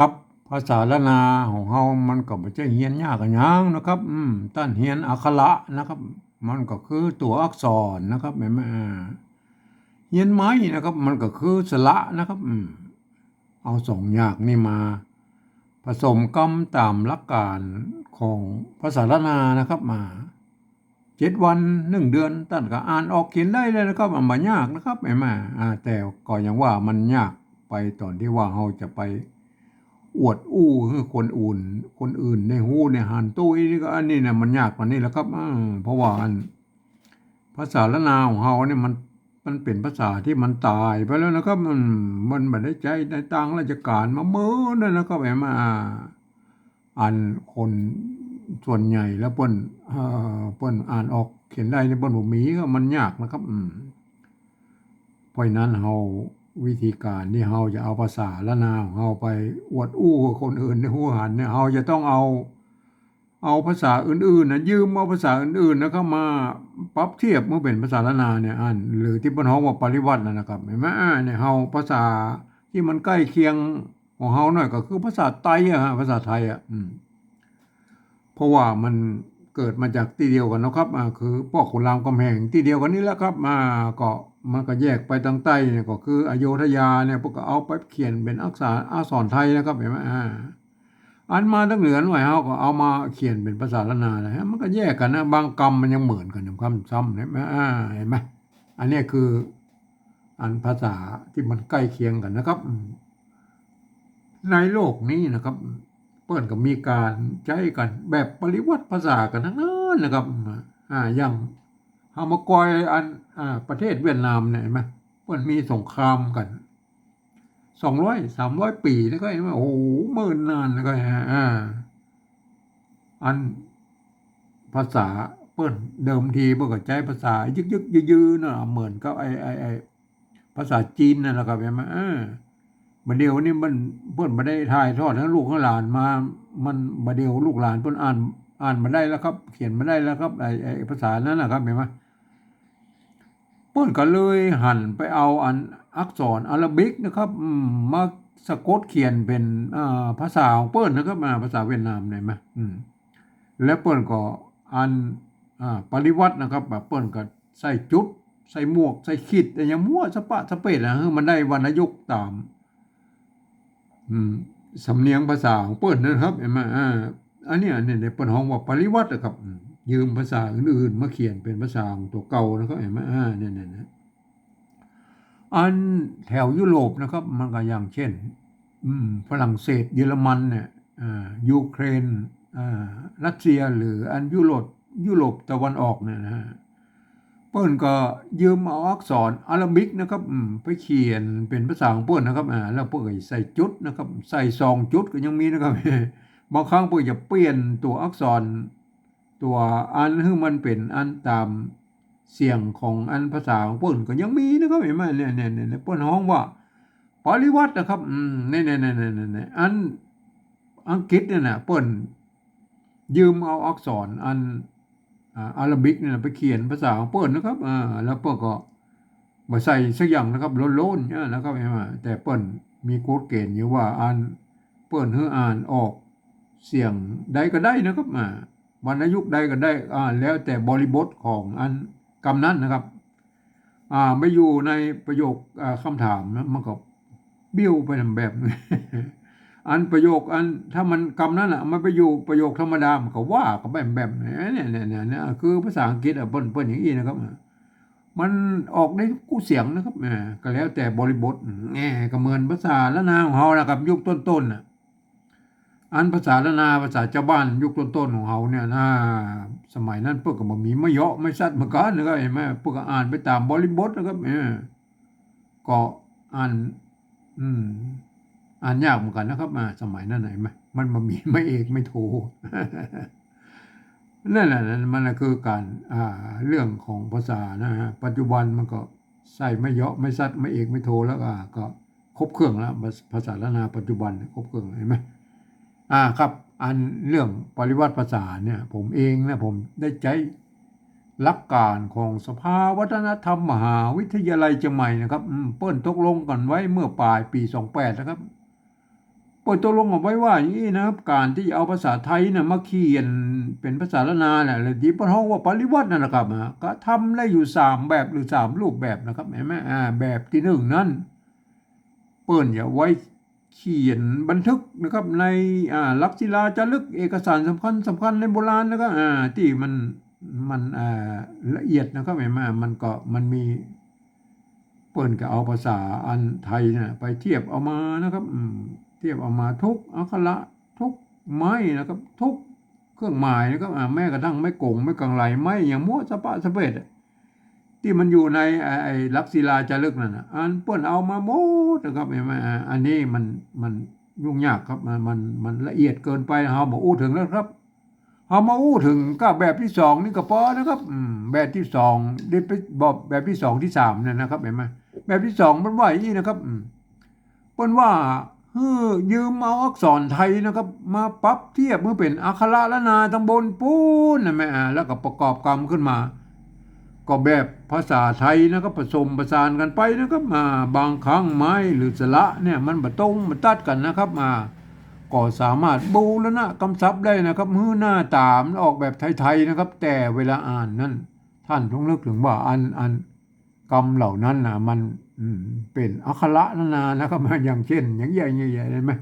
ครับภาษาละนาของเฮามันก็บ่ใช่เรียนยากอะหยังนะครับต้านเรียนอักขระนะครับมันก็คือตัวอักษรนะครับแม่นเรียนไม้นะครับมันก็คือสระนะครับเอาสองอย่างนี้มาผสมกันตามหลักการของภาษาละนานะครับมา7 วัน1 เดือนท่านก็อ่านออกเขียนได้เลยนะครับมันบ่ยากนะครับแม่นแต่ก็อย่างว่ามันยากไปตอนที่ว่าเฮาจะไป อวดอู้ให้คนอื่นในหู้ในหันตู้นี่ก็อันนี้เนี่ยมันยากกว่านี้แหละครับเพราะว่าภาษาละนาวของเฮาเนี่ยมันเป็นภาษาที่มันตายไปแล้วนะครับมันบ่ได้ใช้ในต่างราชการมาเมินนั่นนะครับอันคนส่วนใหญ่แล้วเปิ้นอ่านออกเขียนได้ในเปิ้นบ่มีก็มันยากนะครับเพราะฉะนั้นเฮาวิธีการที่เฮาจะเอาภาษาละนาของเฮาไปอวดอู้กับคนอื่นในหูหันเนี่ยเฮาจะต้องเอาภาษาอื่นๆนะยืมเอาภาษาอื่นๆนะครับมาปรับเทียบเมื่อเป็นภาษาละนาเนี่ยหรือที่เพิ่นฮ้องว่าปริวัตินั่นนะครับเห็นไหมเนี่ยเฮาภาษาที่มันใกล้เคียงของเฮาหน่อยก็คือภาษาไทยอะฮะภาษาไทยอะเพราะว่ามันเกิดมาจากที่เดียวกันเนาะครับคือพวกขุนรามคำแหงที่เดียวกันนี่แหละครับก็มันก็แยกไปทางใต้เนี่ยก็คืออโยธยาเนี่ยพวกก็เอาไปเขียนเป็นอักษรไทยนะครับเห็นไหมอันมาทางเหนือหน่อยเฮาก็เอามาเขียนเป็นภาษาละนานะฮะมันก็แยกกันนะบางคำมันยังเหมือนกันคำซ้ำเห็นไหมเห็นไหมอันนี้คืออันภาษาที่มันใกล้เคียงกันนะครับในโลกนี้นะครับเปิ้นก็มีการใช้กันแบบปริวัติภาษากันทั้งนั้นนะครับอย่างเฮามากอยประเทศเวียดนามเนี่ยเห็นไหมเปิ้นมีสงครามกัน200-300 ปีแล้วก็เห็นไหมโอ้โหเนิ่นนานแล้วก็อันภาษาเปิ้นเดิมทีเปิ้นก็ใช้ภาษายึกๆยือๆเนาะเหมือนกับไอ้ภาษาจีนนั่นแหละครับเห็นไหมบัดเดี๋ยวนี้มันเพิ่นบ่ได้ถ่ายทอดให้ลูกให้หลานมามันบัดเดี๋ยวลูกหลานเพิ่นอ่านบ่ได้แล้วครับเขียนบ่ได้แล้วครับไอ้ภาษานั้นน่ะครับเห็นไหมเพิ่นก็เลยหันไปเอาอักษรอาหรับิกนะครับมาสะกดเขียนเป็นภาษาของเพิ่นนะครับภาษาเวียดนามเนี่ยไหมแล้วเปิ้นก็อ่านปริวัตินะครับแบบเปิ้นก็ใส่จุดใส่หมวกใส่ขีดแต่ยังมั่วสะปะสะเปะนะมันได้วรรณยุกต์ตามสำเนียงภาษาของเปิ้นนะครับเห็นไหมอันเนี้ยเนี่ยเปิ้นฮ้องว่าปริวัติอะครับยืมภาษาอื่นๆมาเขียนเป็นภาษาของตัวเก่านะครับเห็นไหมเนี่ยอันแถวยุโรปนะครับมันก็อย่างเช่นฝรั่งเศสเยอรมันเนี่ยยูเครนรัสเซียหรืออันยุโรปตะวันออกเนี่ยนะฮะเปิ้นก็ยืมเอาอักษรอาหรับิกนะครับไปเขียนเป็นภาษาของเปิ้นนะครับแล้วเปิ้นก็ใส่จุดนะครับใส่2 จุดก็ยังมีนะครับบางครั้งเปิ้นจะเปลี่ยนตัวอักษรตัวอันให้มันเป็นอันตามเสียงของอันภาษาของเปิ้นก็ยังมีนะครับเห็นไหมเนี่ยเปิ้นฮ้องว่าปริวัตินะครับเนี่ยอันอังกฤษเนี่ยนะเปิ้นยืมเอาอักษรอันอาหรับิกเนี่ยไปเขียนภาษาของเปิ้นนะครับแล้วเปิ้นก็บ่ใส่สักอย่างนะครับโลนๆนะครับเห็นไหมแต่เปิ้นมีกฎเกณฑ์อยู่ว่าเปิ้นให้อ่านออกเสียงใดก็ได้นะครับวรรณยุกต์ใดก็ได้แล้วแต่บริบทของอันคำนั้นนะครับไม่อยู่ในประโยคคำถามนะมันก็บิ้วไปแบบนี้อันประโยคถ้ามันคำนั้นมันไปอยู่ประโยคธรรมดามันก็ว่าก็แบบเนี่ยคือภาษาอังกฤษเปิ้นอย่างนี้นะครับมันออกได้กูเสียงนะครับก็แล้วแต่บริบทก็เหมือนภาษาละนาของเฮานะครับยุคต้นๆอันภาษาละนาภาษาชาวบ้านยุคต้นๆของเฮาเนี่ยสมัยนั้นเพิ่นก็บ่มีไม่เหาะไม่ซัดเหมือนกันนะครับเห็นไหมเพิ่นก็อ่านไปตามบริบทนะครับก็อ่านอืมอ่านยากเหมือนกันนะครับสมัยนั้นเห็นไหมมันบ่มีไม่เอกไม่โทนั่นแหละมันคือการเรื่องของภาษานะฮะปัจจุบันมันก็ใส่ไม่เหาะไม่ซัดไม่เอกไม่โทแล้วก็ครบเครื่องแล้วภาษาละนาปัจจุบันครบเครื่องเห็นไหมครับเรื่องปริวัติภาษาเนี่ยผมเองนะผมได้ใช้หลักการของสภาวัฒนธรรมมหาวิทยาลัยเชียงใหม่นะครับเปิ้นตกลงกันไว้เมื่อปลายปี28นะครับ เปิ้ ปตกลงเอาไว้ว่าอย่างนี้นะครับการที่เอาภาษาไทยเนี่ยมาเขียนเป็นภาษาละนาเนี่ยหรือที่พระองค์ว่าปริวัตินั่นนะครับก็ทำได้อยู่3 แบบหรือ3 รูปแบบนะครับเห็นไหมแบบที่1นั้นเปิ้นอย่าไว้เขียนบันทึกนะครับในลักษิลาจารึกเอกสารสำคัญในโบราณนะครับที่มันละเอียดนะครับเห็นไหมมันมีเปิ้นก็เอาภาษาอันไทยเนี่ยไปเทียบเอามานะครับเทียบเอามาทุกอักขระทุกไม้นะครับทุกเครื่องหมายนะครับแม้กระทั่งไม่โกงไม่กังไรไม่อย่างมั่วสะปะสะเปดที่มันอยู่ในไอ้ลักษิลาจารึกนั่นอันเปิ้นเอามาหมดนะครับเห็นไหมอันนี้มันยุ่งยากครับมันละเอียดเกินไปเฮาบ่อู้ถึงแล้วครับเฮามาอู้ถึงก็แบบที่2นี่ก็พอนะครับแบบที่2ได้ไปบอกแบบที่2ที่3เนี่ยนะครับเห็นไหมแบบที่2มันว่าอย่างนี้นะครับเปิ้นว่ายืมเอาอักษรไทยนะครับมาปรับเทียบเมื่อเป็นอักขระละนาตำบลปูนนะแม่แล้วก็ประกอบกรรมขึ้นมาก็แบบภาษาไทยนะครับผสมผสานกันไปนะครับบางครั้งไม้หรือสระเนี่ยมันบ่ตรงบ่ตัดกันนะครับก็สามารถบูรณะกำซับได้นะครับหน้าตามออกแบบไทยๆนะครับแต่เวลาอ่านนั้นท่านต้องนึกถึงว่าอันกรรมเหล่านั้นนะมันเป็นอักขระนานานะครับอย่างเช่นอย่างใหญ่ๆเห็นไหม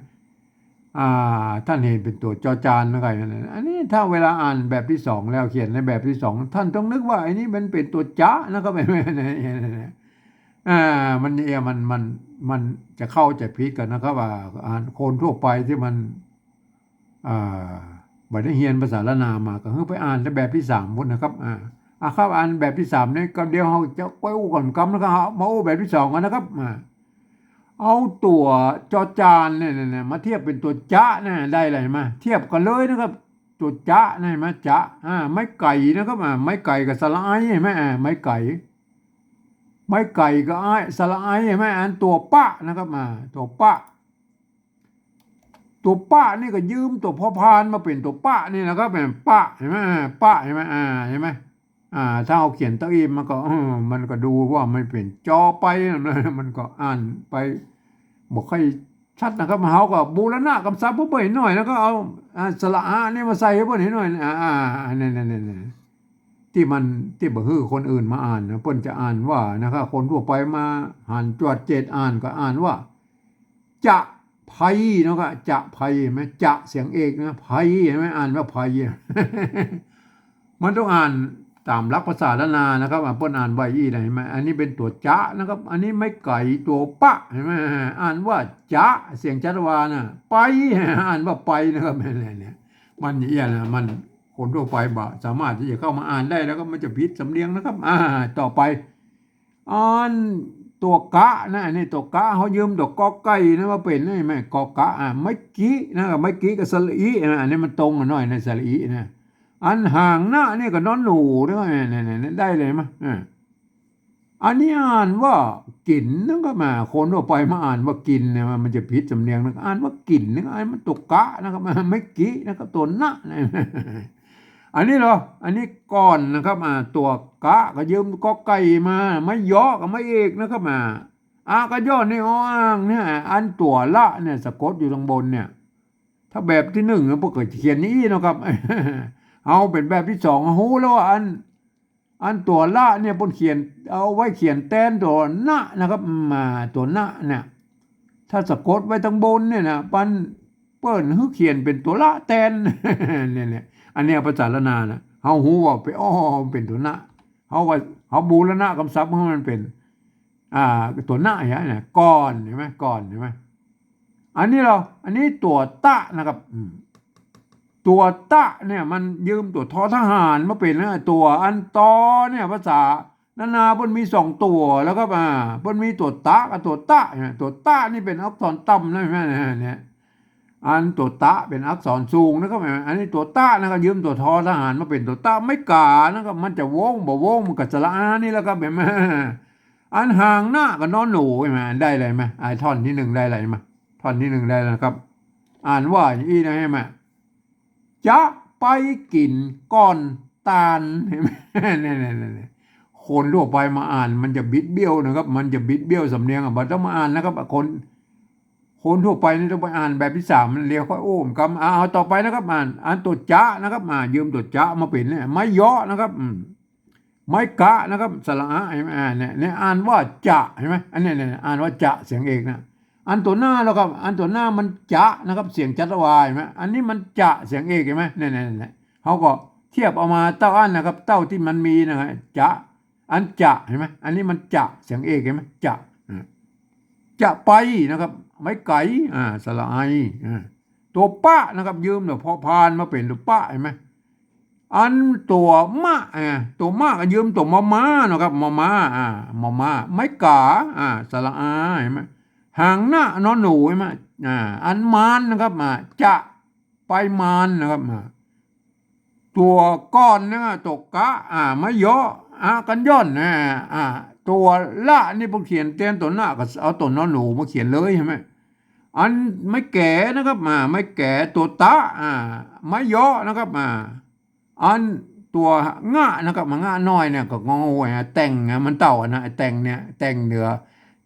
ท่านเห็นเป็นตัวจอจานอะไรนั่นอันนี้ถ้าเวลาอ่านแบบที่2แล้วเขียนในแบบที่2ท่านต้องนึกว่าไอ้นี้มันเป็นตัวจ๊ะนะครับไม่มันเนี่ยมันจะเข้าใจผิดกันนะครับว่าคนทั่วไปที่มันบ่ได้เรียนภาษาละนามาก็ไปอ่านในแบบที่3พุ่นนะครับครับอ่านแบบที่3นี่ก็เดี๋ยวเฮาจะไปอู้ก่อนกำแล้วก็มาอู้แบบที่2กันนะครับเอาตัวจอจานเนี่ยมาเทียบเป็นตัวจ๊ะนะได้อะไรมาเทียบกันเลยนะครับตัวจ๊ะนะเห็นไหมจ๊ะไม้ไก่นะครับไม้ไก่กับสระไอเห็นไหมไม้ไก่ก็สระไอเห็นไหมอันตัวปะนะครับตัวปะนี่ก็ยืมตัวพอพานมาเป็นตัวปะนี่นะครับเป็นปะเห็นไหมปะเห็นไหมเห็นไหมถ้าเอาเขียนตัวอีมันก็ดูว่ามันเป็นจอไปมันก็อ่านไปบอกค่อยชัดนะครับเฮาก็บูรณะกำซับเพิ่นหน่อยแล้วก็เอาสระนี่มาใส่ให้เพิ่นหน่อยนี่ที่บ่ฮือคนอื่นมาอ่านนะเพิ่นจะอ่านว่านะครับคนทั่วไปมาอ่านจวดเจ็ดอ่านก็อ่านว่าจะไพนะครับจะไพไหมจะเสียงเอกนะไพเห็นไหมอ่านว่าไพมันต้องอ่านตามหลักภาษาละนานะครับเปิ้นอ่านไว้อีได้เห็นไหมอันนี้เป็นตัวจ๊ะนะครับอันนี้ไม่ไก่ตัวปะเห็นไหมอ่านว่าจ๊ะเสียงจัตวานะไปอ่านว่าไปนะครับเนี่ยมันอย่างนี้นะมันคนทั่วไปบ่สามารถที่จะเข้ามาอ่านได้แล้วก็มันจะผิดสำเนียงนะครับต่อไปอ่านตัวกะนะอันนี้ตัวกะเขายืมตัวกอไก่นะว่าเป็นนี่ไหมกอกะไม่กี้นะครับไม่กี้กับสระอีอันนี้มันตรงกันหน่อยในสระอีนะอันห่างหน้านี่ก็นอนหนูด้วยเนี่ยได้เลยมั้ยอันนี้อ่านว่ากินนั่นก็มาคนทั่วไปมาอ่านว่ากินเนี่ยมันจะผิดสำเนียงนะอ่านว่ากินนี่อ่านมันตกกะนะครับไม่กี้นะครับตัวหน้าอันนี้เหรออันนี้ก่อนนะครับตัวกะก็ยืมก็ไก่มาไม่ย่อก็ไม่เอกนะครับก็ย่อนี่อ้างเนี่ยอันตัวละเนี่ยสะกดอยู่ตรงบนเนี่ยถ้าแบบที่1พวกเกิดเขียนนี้นะครับเอาเป็นแบบที่2ฮู้แล้วว่าอันตัวละเนี่ยเพิ่นเขียนเอาไว้เขียนแทนตัวนะนะครับตัวนะเนี่ยถ้าสะกดไว้ทางบนเนี่ยนะปันเปิ้นฮึเขียนเป็นตัวละแทนเนี่ยอันนี้ภาษาละนานะเฮาฮู้ว่าไปเป็นตัวนะเฮาบูรณะคำศัพท์ให้มันเป็นตัวนะอย่างนี้ก่อนเห็นมั้ยก่อนเห็นมั้ยอันนี้ตัวตะนะครับตัวตะเนี่ยมันยืมตัวทอทหารมาเป็นตัวอันตอเนี่ยภาษานาเพิ่นมี2ตัวแล้วก็เพิ่นมีตัวตะกับตัวตะตัวตะนี่เป็นอักษรต่ำนะแม่เนี่ยอันตัวตะเป็นอักษรสูงนะครับอันนี้ตัวตะนะครับยืมตัวทอทหารมาเป็นตัวตะไม่กานะครับมันจะวงบ่วงมันก็สระอานี่แล้วครับเห็นมั้ยอันห่างหน้ากับนอนหนูใช่มั้ยได้อะไรมั้ยท่อนที่1ได้อะไรมั้ยท่อนที่1ได้นะครับอ่านว่าอย่างนี้นะใช่มั้ยจะไปกินก้อนตาลเห็นไหมเนี่ยคนทั่วไปมาอ่านมันจะบิดเบี้ยวนะครับมันจะบิดเบี้ยวสำเนียงบัดต้องมาอ่านนะครับค คนทั่วไปนี่ต้องไปอ่านแบบที่สามมันเรียกว่าโอ้มกำเอาต่อไปนะครับอ่านตัวจะนะครับยืมตัวจะมาเป็นเนี่ยไม้ย่อนะครับไม้กะนะครับสระอะเนี่ยอ่านว่าจะเห็นไหมอันนี้เนี่ยอ่านว่าจะเสียงเอกนะอันตัวหน้าแล้วครับอันตัวหน้ามันจะนะครับเสียงจัตวายไหมอันนี้มันจะเสียงเอกเห็นไหมเนี่ยเขาก็เทียบเอามาเต้าอันนะครับเต้าที่มันมีนะครับจะอันจะเห็นไหมอันนี้มันจะเสียงเอกเห็นไหมจะไปนะครับไม้ไก่สระไอตัวป้านะครับยืมเนี่ยพอพานมาเป็นตัวป้าเห็นไหมอันตัวตัวมะก็ยืมตัวม้านะครับม้าไม้กาสระอาเห็นไหมหางหน้านอนหนูเห็นไหมอันมานนะครับจะไปมานนะครับตัวก้อนนะตัวกะไม่ย่อกันย่อนตัวละนี่ผมเขียนเต้นตัวหน้าก็เอาตัวนอนหนูมาเขียนเลยใช่ไหมอันไม่แก่นะครับไม่แก่ตัวตะไม่ย่อนะครับอันตัวง่านะครับง่าน้อยเนี่ยก็งอแต่งมันเต่านะแต่งเนี่ยแต่งเหนือ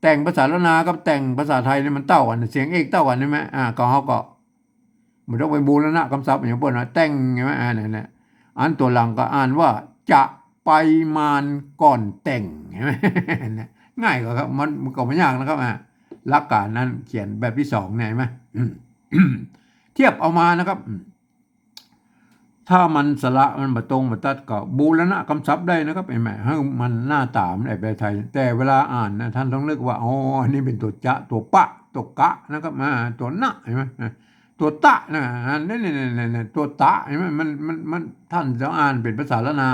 แต่งภาษาละนากับแต่งภาษาไทยเนี่ยมันเต่าเสียงเอกเต่ากันใช่ไหมก็เขาก็มันต้องไปบูรณะคำศัพท์อย่างเปิ้ลนะแต่งใช่ไหมเนี่ยอันตัวหลังก็อ่านว่าจะไปมานก่อนแต่งใช่ไหมง่ายกว่าครับมันก็ไม่ยากนะครับหลักการนั้นเขียนแบบที่สองเนี่ยไหมเทียบเอามานะครับถ้ามันสระมันมาตรงมาตัดก็บูรณะคำศัพท์ได้นะครับไอ้แม่ให้มันหน้าตามันแปลไทยแต่เวลาอ่านนะท่านต้องเลือกว่าอ๋ออันนี้เป็นตัวจะตัวปะตัวกะนะครับตัวนะเห็นไหมตัวตะนะนี่ตัวตะเห็นไหมมันท่านจะอ่านเป็นภาษาละนา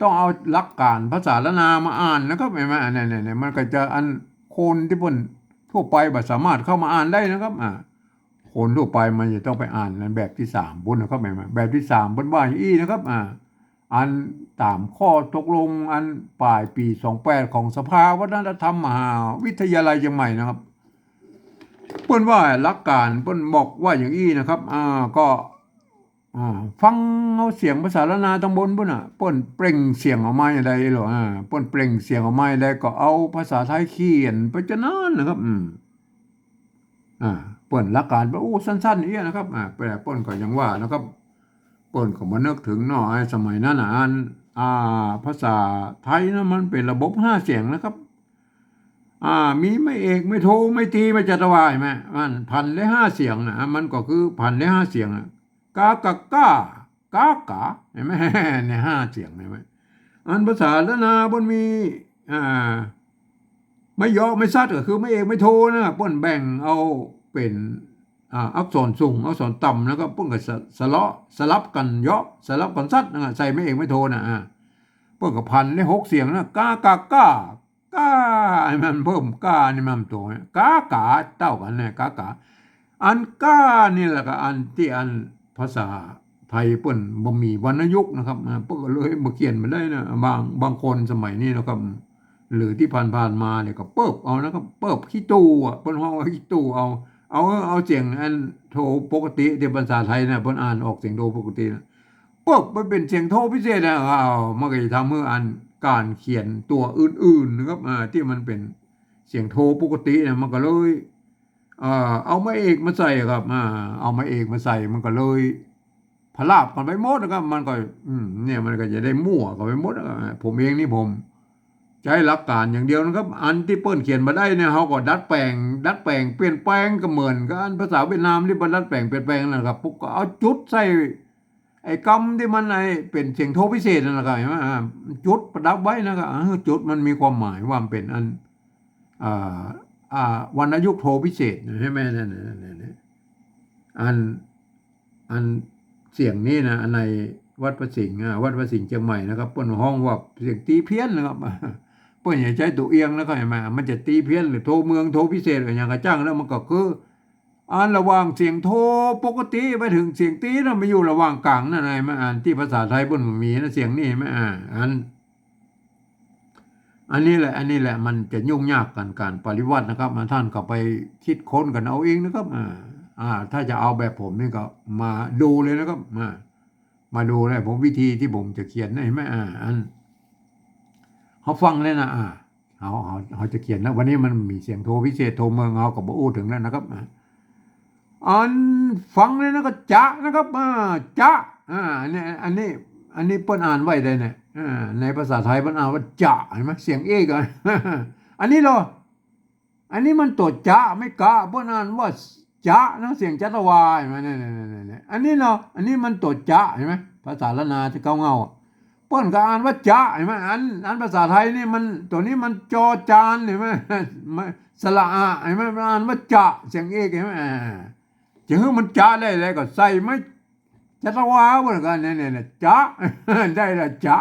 ต้องเอาหลักการภาษาละนามาอ่านนะครับเห็นไหมเนี่ยมันก็จะอันคนที่เพิ่นทั่วไปแบบสามารถเข้ามาอ่านได้นะครับคนทั่วไปมันจะต้องไปอ่านในแบบที่สามบนนะครับแบบที่สามบนว่าอย่างนี้นะครับอันตามข้อตกลงอันปลายปี28ของสภาวัฒนธรรมมหาวิทยาลัยเชียงใหม่นะครับเปิ้นว่าหลักการเปิ้นบอกว่าอย่างนี้นะครับก็ฟังเอาเสียงภาษาละนาตำบลเปิ้นเปิ้นเปล่งเสียงออกมาอย่างไรหรอเปิ้นเปล่งเสียงออกมาได้ก็เอาภาษาไทยเขียนไปจะนั้นนะครับเปิ้นหลักการโอ้สั้นๆนี่นะครับแปลเปิ้นก็ยังว่านะครับเปิ้นก็มานึกถึงเนาะสมัยนั้นภาษาไทยนะมันเป็นระบบ5เสียงนะครับมีไม่เอกไม่โทไม่ตีไม่จัตวาใช่ไหมมันพันและ5เสียงนะมันก็คือพันและ5เสียงกากะกากาเห็นไหมเนี่ย5เสียงเห็นไหมอันภาษาละนาบนมีไม่ย่อไม่ซัดก็คือไม่เอกไม่โทนะเปิ้นแบ่งเอาเป็นอักษรสูงอักษรต่ำแล้วก็เปิ้นก็สลับกันย่อสลับกันซัดใส่ไม่เอกไม่โทนะเปิ้นก็พันและ6เสียงนะกากะกากาให้มันเพิ่มกานี่มันตัวกากาเต้ากันเนี่ยกากาอันกานี่แหละก็อันที่อันภาษาไทยเปิ้นบ่มีวรรณยุกต์นะครับเปิ้นก็เลยบ่เขียนมาได้นะบางคนสมัยนี้นะครับหรือที่ผ่านมาเนี่ยก็เปิบเอานะครับเปิบขี้ตู้เปิ้นว่าขี้ตู้เอาเสียงอันโทปกติที่ภาษาไทยนะเปิ้นอ่านออกเสียงโทปกตินะเปิบมันเป็นเสียงโทพิเศษนะมันก็จะทำให้อันการเขียนตัวอื่นๆนะครับที่มันเป็นเสียงโทปกติเนี่ยมันก็เลยเอาไม้เอกมาใส่ครับเอาไม้เอกมาใส่มันก็เลยพลาบกันไปหมดนะครับมันก็เนี่ยมันก็จะได้มั่วกันไปหมดผมเองนี่ผมใช้หลักการอย่างเดียวนะครับอันที่เปิ้นเขียนมาได้เนี่ยเขาก็ดัดแปลงเปลี่ยนแปลงก็เหมือนกับอันภาษาเวียดนามที่มันดัดแปลงเปลี่ยนแปลงนะครับปุ๊บก็เอาจุดใส่ไอ้กำที่มันเป็นเสียงโทพิเศษนั่นแหละครับเห็นไหมจุดประดับไว้นะครับจุดมันมีความหมายว่ามันเป็นอันวรรณยุกต์โทพิเศษใช่ไหมนั่นอันเสียงนี้นะอันในวัดพระสิงห์เชียงใหม่นะครับเปิ้นห้องว่าเสียงตีเพี้ยนนะครับเปิ้นอย่าใช้ตัวเอียงนะครับเห็นไหมมันจะตีเพี้ยนหรือโทเมืองโทพิเศษอย่างกระจ้างแล้วมันก็คือระหว่างเสียงโทปกติไปถึงเสียงตีนะมันอยู่ระหว่างกลางนั่นไงมาที่ภาษาไทยเปิ้นมีนะเสียงนี้ไหมอันนี้แหละมันจะยุ่งยากกันการปริวัตินะครับท่านก็ไปคิดค้นกันเอาเองนะครับถ้าจะเอาแบบผมนี่ก็มาดูเลยนะครับมาดูเลยผมวิธีที่ผมจะเขียนเห็นไหมเขาฟังเลยนะ เขาจะเขียนนะวันนี้มันมีเสียงโทรพิเศษโทรเมืองเอากับบ่อู้ถึงแล้วนะครับอันฟังเลยนะก็จะนะครับจะอันนี้เปิ้นอ่านไว้ได้เนี่ยในภาษาไทยเปิ้นอ่านว่าจะเห็นไหมเสียงเอกอะอันนี้เหรออันนี้มันตัวจะไม่กะเปิ้นอ่านว่าจะนะเสียงจัตวาเห็นไหมเนี่ยอันนี้เหรออันนี้มันตัวจะเห็นไหมภาษาละนาที่เงาเปิ้นก็อ่านว่าจะเห็นไหมอันภาษาไทยนี่มันตัวนี้มันจอจานเห็นไหมสระอะเห็นไหมมันอ่านว่าจะเสียงเอกเห็นไหมจะให้มันจะได้เลยก็ใส่ไม่จัตวาเหมือนกันเนี่ยจะได้ละจะ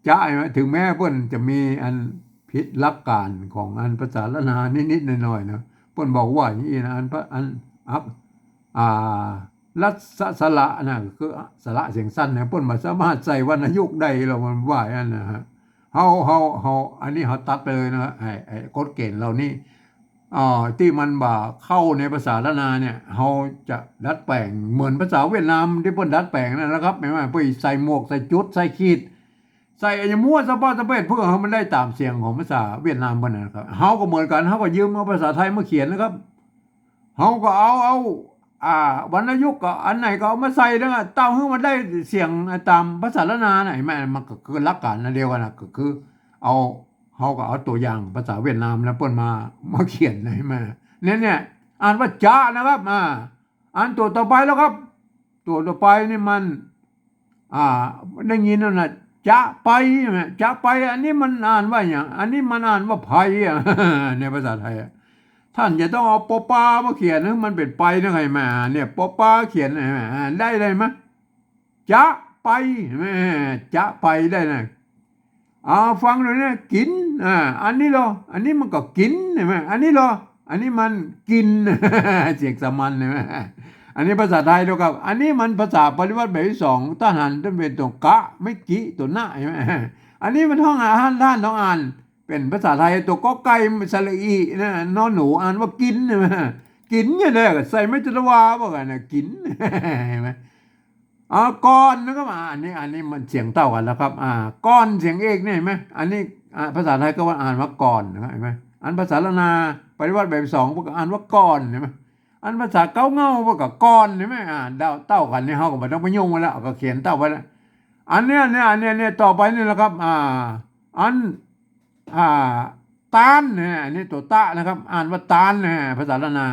จะเห็นไหมถึงแม้เปิ้นจะมีอันผิดหลักการของอันภาษาละนานิดๆหน่อยๆนะเปิ้นบอกว่าอย่างนี้นะอันอ่าลัสระนะคือสระเสียงสั้นเนี่ยเปิ้นบ่สามารถใส่วรรณยุกต์ได้หรอกมันว่าอันนะฮะเฮาอันนี้เฮาตัดไปเลยนะไอ้กฎเกณฑ์เหล่านี้ที่มันบ่เข้าในภาษาละนาเนี่ยเฮาจะดัดแปลงเหมือนภาษาเวียดนามที่เพิ่นดัดแปลงนั่นแหละครับแม่นไปใส่หมวกใส่จุดใส่ขีดใส่อย่ามั่วสะบ้าสะเปดเพื่อให้มันได้ตามเสียงของภาษาเวียดนามเพิ่นนะครับเฮาก็เหมือนกันเฮาก็ยืมเอาภาษาไทยมาเขียนนะครับเฮาก็เอาวรรณยุกต์ก็อันไหนก็เอามาใส่นะเต้าให้มันได้เสียงตามภาษาละนาไหนแม่มันก็คือหลักการอันเดียวกันนะก็คือเอาเฮาก็เอาตัวอย่างภาษาเวียดนามแล้วเปิ้นมาเขียนให้แม่เนี่ยอ่านว่าจะนะครับอ่านตัวต่อไปแล้วครับตัวต่อไปนี่มันได้ยินนั่นน่ะจะไปจะไปอันนี้มันอ่านว่าอย่างอันนี้มันอ่านว่าไผในภาษาไทยท่านจะต้องเอาปอปามาเขียนให้มันเป็นไปนะไงแม่เนี่ยปอปาเขียนได้ไหมจะไปจะไปได้นะฟังหน่อยนะกินอันนี้เหรออันนี้มันก็กินใช่ไหมอันนี้เหรออันนี้มันกินเสียงสามัญใช่ไหมอันนี้ภาษาไทยแล้วครับอันนี้มันภาษาปริวัติแบบที่สองทหารต้องเป็นตัวกะไม่กิตัวหน้าใช่ไหมอันนี้มันท่องอ่านท่านต้องอ่านเป็นภาษาไทยตัวก็ไก่สระอีนะนอนหนูอ่านว่ากินใช่ไหมกินเนี่ยเลยใส่ไม่จุลวาบอกกันนะกินใช่ไหมก้อนนะครับอันนี้มันเสียงเท่ากันแล้วครับก้อนเสียงเอกเนี่ยเห็นไหมอันนี้ภาษาไทยก็ว่าอ่านว่าก่อนนะครับเห็นไหมอันภาษาละนาปริวัติแบบสองพวกอ่านว่าก้อนเห็นไหมอันภาษาเก้าเงาพวกกับก้อนเห็นไหมเต้ากันนี่เขาก็ไม่ต้องไปยุ่งมาแล้วก็เขียนเต้าไปแล้วอันเนี้ยต่อไปนี่แหละครับอันตานเนี่ยอันนี้ตัวตะนะครับอ่านว่าตานเนี่ยภาษาละนา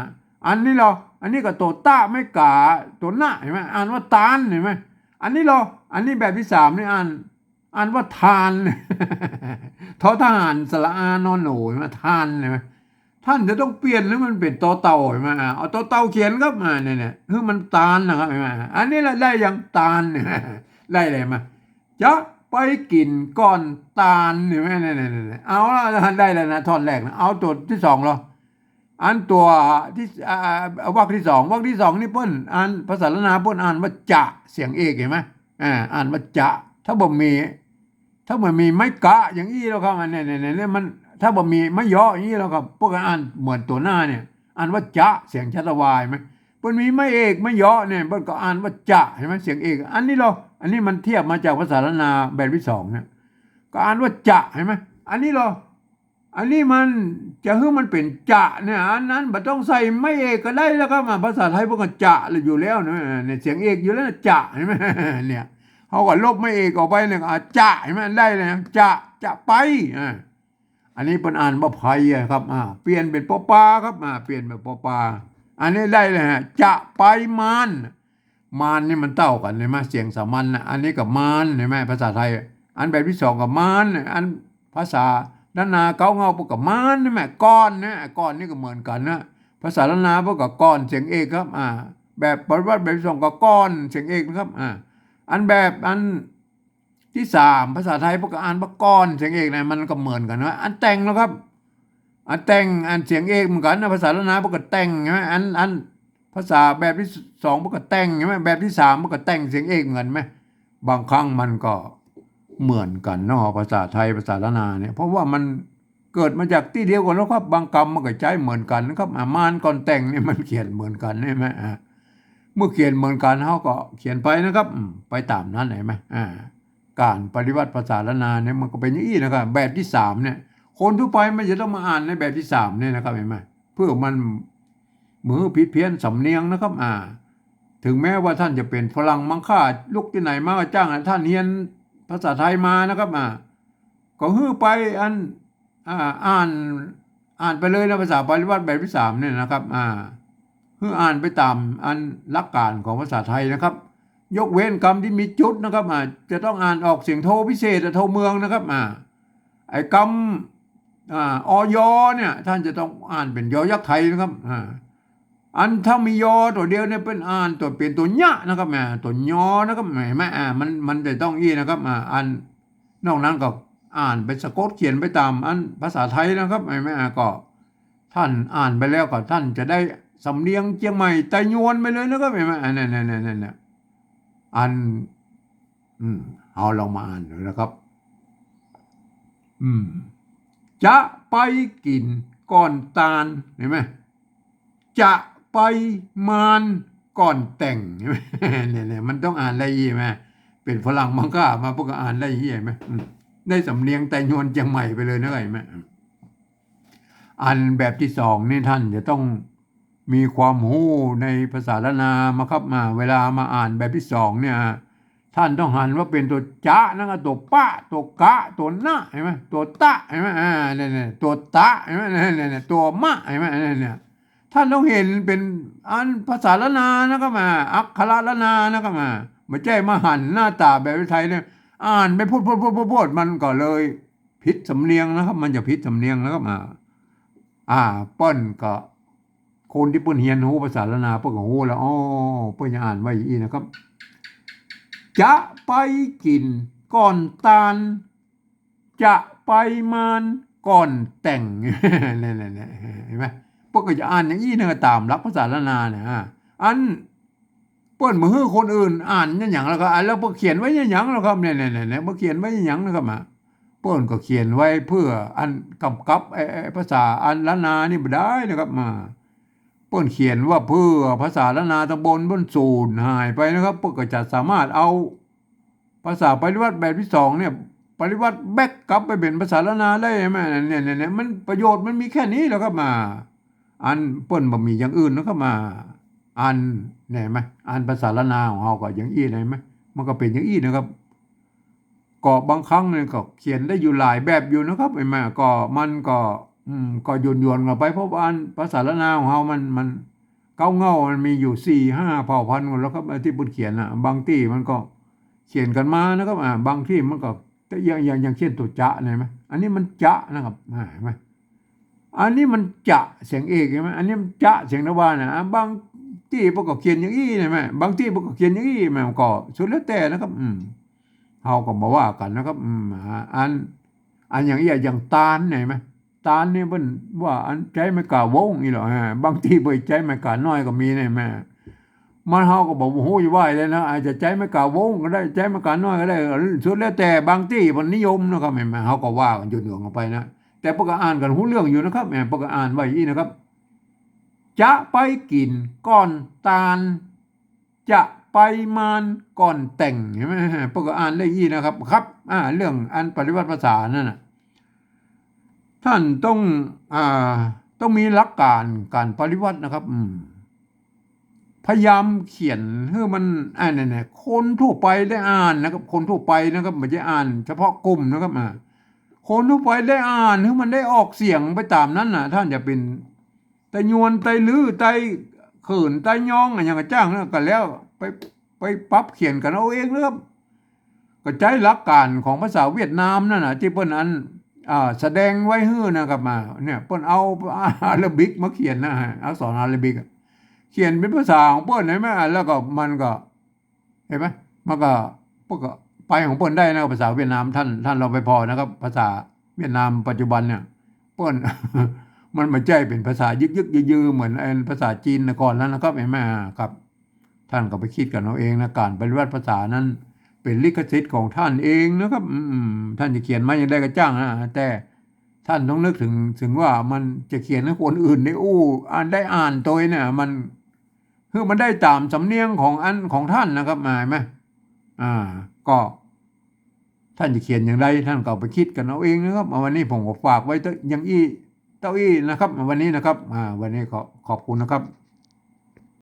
อันนี้อันนี้ก็ตัวตะไม่กาตัวหน้าเห็นไหมอ่านว่าตานเห็นไหมอันนี้อันนี้แบบที่สามนี่อ่านว่าทานทอทหารสระอานอนหนูเห็นไหมทานเห็นไหมท่านจะต้องเปลี่ยนให้มันเป็นตอเต่าเห็นไหมเอาตอเต่าเขียนครับเนี่ยคือมันตานนะครับเห็นไหมอันนี้แหละได้ยังตานได้เลยมาจะไปกินก้อนตาลเห็นไหมเนี่ยเอาละได้แล้วนะท่อนแรกนะเอาตัวที่สองเหรออันตัวที่วรรคที่สองนี่เปิ้นอ่านภาษาละนาเปิ้นอ่านว่าจะเสียงเอกเห็นไหมอ่านว่าจะถ้าบ่มีไม่กะอย่างนี้แล้วครับเนี่ยมันถ้าบ่มีไม่ย่ออย่างนี้แล้วครับพวกอ่านเหมือนตัวหน้าเนี่ยอ่านว่าจะเสียงชัตวายไหมเปิ้นมีไม่เอกไม่ย่อเนี่ยเปิ้นก็อ่านว่าจะเห็นไหมเสียงเอกอันนี้มันเทียบมาจากภาษาละนาแบบที่สองเนี่ยก็อ่านว่าจะเห็นไหมอันนี้มันจะให้มันเป็นจะเนี่ยอันนั้นบ่ต้องใส่ไม่เอกก็ได้แล้วครับภาษาไทยพวกก็จะอยู่แล้วเนี่ยเสียงเอกอยู่แล้วจะเห็นไหมเนี่ยเขาก็ลบไม่เอกออกไปเนี่ยจะเห็นไหมได้เลยจะไปอันนี้เป็นอ่านว่าไผครับเปลี่ยนเป็นปอปาครับเปลี่ยนเป็นปอปาอันนี้ได้เลยฮะจะไปมานนี่มันเท่ากันเห็นไหมเสียงสามัญอันนี้กับมานเห็นไหมภาษาไทยอันแบบที่สองกับมานอันภาษาล้านนาเก้าเงาพวกกับมานนี่แม่ก้อนก้อนนี่ก็เหมือนกันนะภาษาล้านนาพวกกับก้อนเสียงเอกครับแบบปริวัติแบบที่สองกับก้อนเสียงเอกนะครับอันแบบอันที่สามภาษาไทยพวกกับอ่านว่าก้อนเสียงเอกเนี่ยมันก็เหมือนกันนะอันแต่งนะครับอันแต่งอันเสียงเอกเหมือนกันนะภาษาล้านนาพวกกับแต่งใช่ไหมอันภาษาแบบที่สองพวกกับแต่งใช่ไหมแบบที่สามพวกกับแต่งเสียงเอกเหมือนไหมบางครั้งมันก็เหมือนกันเนาะภาษาไทยภาษาละนาเนี่ยเพราะว่ามันเกิดมาจากที่เดียวกันแล้วครับบางคำมันก็ใช้เหมือนกันนะครับมานก่อนแต่งนี่มันเขียนเหมือนกันใช่ไหมเมื่อเขียนเหมือนกันเขาก็เขียนไปนะครับไปตามนั้นเห็นไหม การปฏิวัติภาษาล้านนาเนี่ยมันก็เป็นอย่างนี้นะครับแบบที่สามเนี่ยคนทั่วไปมันจะต้องมาอ่านในแบบที่สามเนี่ยนะครับเห็นไหมเพื่อมันมือผิดเพี้ยนสำเนียงนะครับถึงแม้ว่าท่านจะเป็นฝรั่งมังค่าลุกที่ไหนมาก็จ้างท่านเรียนภาษาไทยมานะครับก็ฮื้อไปอ่านไปเลยนะภาษาปฏิวัติแบบที่สามเนี่ยนะครับฮื้ออ่านไปตามหลักการของภาษาไทยนะครับยกเว้นคำที่มีจุดนะครับจะต้องอ่านออกเสียงโทพิเศษโทเมืองนะครับไอ้คำอยเนี่ยท่านจะต้องอ่านเป็นยอยักษ์ไทยนะครับถ้ามียอตัวเดียวเนี่ยเป็นอ่านตัวเป็นตัวยะนะครับตัวยอนะครับไม่มันจะต้องอีนะครับนอกนั้นก็อ่านไปสะกดเขียนไปตามภาษาไทยนะครับไม่ก็ท่านอ่านไปแล้วก็ท่านจะได้สำเนียงเชียงใหม่ไต้ยวนไปเลยนะครับไม่นั่นเอาลองมาอ่านดูนะครับจะไปกินก่อนตาลเห็นไหมจะไปมานก่อนแต่งเห็นไหมเนี่ยมันต้องอ่านได้ยี่ไหมเป็นฝรั่งมังค่ามาพวกก็อ่านได้ยี่ไหมได้สำเนียงไต้ยวนเชียงใหม่ไปเลยนะไหมแบบที่สองนี่ท่านจะต้องมีความรู้ในภาษาล้านนามาครับเวลามาอ่านแบบที่สองเนี่ยท่านต้องหันว่าเป็นตัวจะนะครับตัวปะตัวกะตัวนะเห็นไหมตัวตะเห็นไหมเนี่ยตัวตะเห็นไหมเนี่ยตัวมะเห็นไหมเนี่ยท่านต้องเห็นเป็นภาษาล้านนานะครับอักขระล้านนานะครับไม่ใช่มาหันหน้าตาแบบไทยเนี่ยอ่านไปพูดมันก็เลยผิดสำเนียงนะครับมันจะผิดสำเนียงแล้วก็ป้อนก็คนที่เปิ้นเรียนรู้ภาษาล้านนาเปิ้นก็รู้แล้วเปิ้นจะอ่านไว้อย่างนี้นะครับจะไปกินก่อนตาลจะไปมานก่อนแต่งเนี่ยเห็นไหมเปิ้นก็จะอ่านอย่างนี้นะตามหลักภาษาล้านนาเนี่ยเปิ้นบ่ฮื้อคนอื่นอ่านอย่างแล้วก็แล้วเปิ้นเขียนไว้อย่างแล้วครับเนี่ยเปิ้นเขียนไว้อย่างนะครับเปิ้นก็เขียนไว้เพื่อกำกับภาษาล้านนานี่บ่ได้นะครับเปิ้นเขียนว่าเพื่อภาษาล้านนาตำบลบ่สูญหายไปนะครับเปิ้นก็จะสามารถเอาภาษาปฏิวัติแบบที่สองเนี่ยปฏิวัติแบ็กกลับไปเป็นภาษาล้านนาได้ไหมเนี่ยมันประโยชน์มันมีแค่นี้แล้วครับเปิ้นบ่มีอย่างอื่นนะครับเนี่ยไหมภาษาล้านนาของเฮาก็อย่างอี้ได้ไหมมันก็เป็นอย่างอี้นะครับก็บางครั้งเนี่ยก็เขียนได้อยู่หลายแบบอยู่นะครับไอ้แม่ก็มันก็โยนกันไปเพราะว่าภาษาล้านนาของเฮามันเก้าเง่ามันมีอยู่ 4-5 เผ่าพันธุ์แล้วครับที่เพิ่นเขียนบางที่มันก็เขียนกันมานะครับบางที่มันก็อย่างเช่นตัวจะเห็นไหมอันนี้มันจะนะครับเห็นไหมอันนี้มันจะเสียงเอกใช่ไหมอันนี้มันจะเสียงนวาบางที่พวกก็เขียนอย่างนี้ใช่ไหมบางที่พวกก็เขียนอย่างนี้มันก็สุดแล้วแต่นะครับเฮาก็บ่ว่ากันนะครับอย่างอย่างตาลเห็นไหมตาลนี่เพิ่นว่าใจไม่กล้าวงนี่หรอบางทีบ่ใจไม่กล้าน้อยก็มีนี่แม่มันเฮาก็บอกโอ้ยว่าเลยนะอาจจะใจไม่กล้าวงก็ได้ใจไม่กล้าน้อยก็ได้สุดแล้วแต่บางที่เพิ่นนิยมนะครับแม่เฮาก็ว่ากันอยู่เหนือกันไปนะแต่พวกก็อ่านกันรู้เรื่องอยู่นะครับพวกก็อ่านไว้อีนะครับจะไปกินก่อนตาลจะไปมานก่อนแต่งเห็นไหมพวกก็อ่านได้อีนะครับเรื่องปฏิวัติภาษานั่นน่ะท่านต้องมีหลักการปฏิวัตินะครับพยายามเขียนให้มันเนี่ยคนทั่วไปได้อ่านนะครับคนทั่วไปนะครับไม่ใช่อ่านเฉพาะกลุ่มนะครับคนทั่วไปได้อ่านให้มันได้ออกเสียงไปตามนั้นท่านจะเป็นไตยวนไตลื้อไตเขินไตยองอย่างกระจ้างก็แล้วไปปรับเขียนกันเอาเองนะครับก็ใช้หลักการของภาษาเวียดนามนั่นที่เปิ้นแสดงไว้ฮื้อนะครับเนี่ยเปิ้นเอาอาราบิกมาเขียนอักษรอาราบิกเขียนเป็นภาษาของเปิ้นเห็นไหมแล้วก็มันก็เห็นไหมมันก็พวกก็ไปของเปิ้นได้นะภาษาเวียดนามท่านเราไปพอนะครับภาษาเวียดนามปัจจุบันเนี่ยเปิ้น มันไม่ใช่เป็นภาษายึกยือเหมือนภาษาจีนก่อนแล้วนะครับเห็นไหมครับท่านก็ไปคิดกันเอาเองนะการปฏิวัติภาษานั้นเป็นลิขสิทธิ์ของท่านเองนะครับท่านจะเขียนมาอย่างได้ก็จ้างแต่ท่านต้องนึกถึงว่ามันจะเขียนให้คนอื่นได้ได้อ่านตัวเนี่ยมันได้ตามสำเนียงของท่านนะครับหมายไหมก็ ท่านจะเขียนอย่างไรท่านก็เอาไปคิดกันเอาเองนะครับวันนี้ผมก็ฝากไว้อย่างอี้เต้าอี้นะครับวันนี้นะครับวันนี้ขอบคุณนะครับ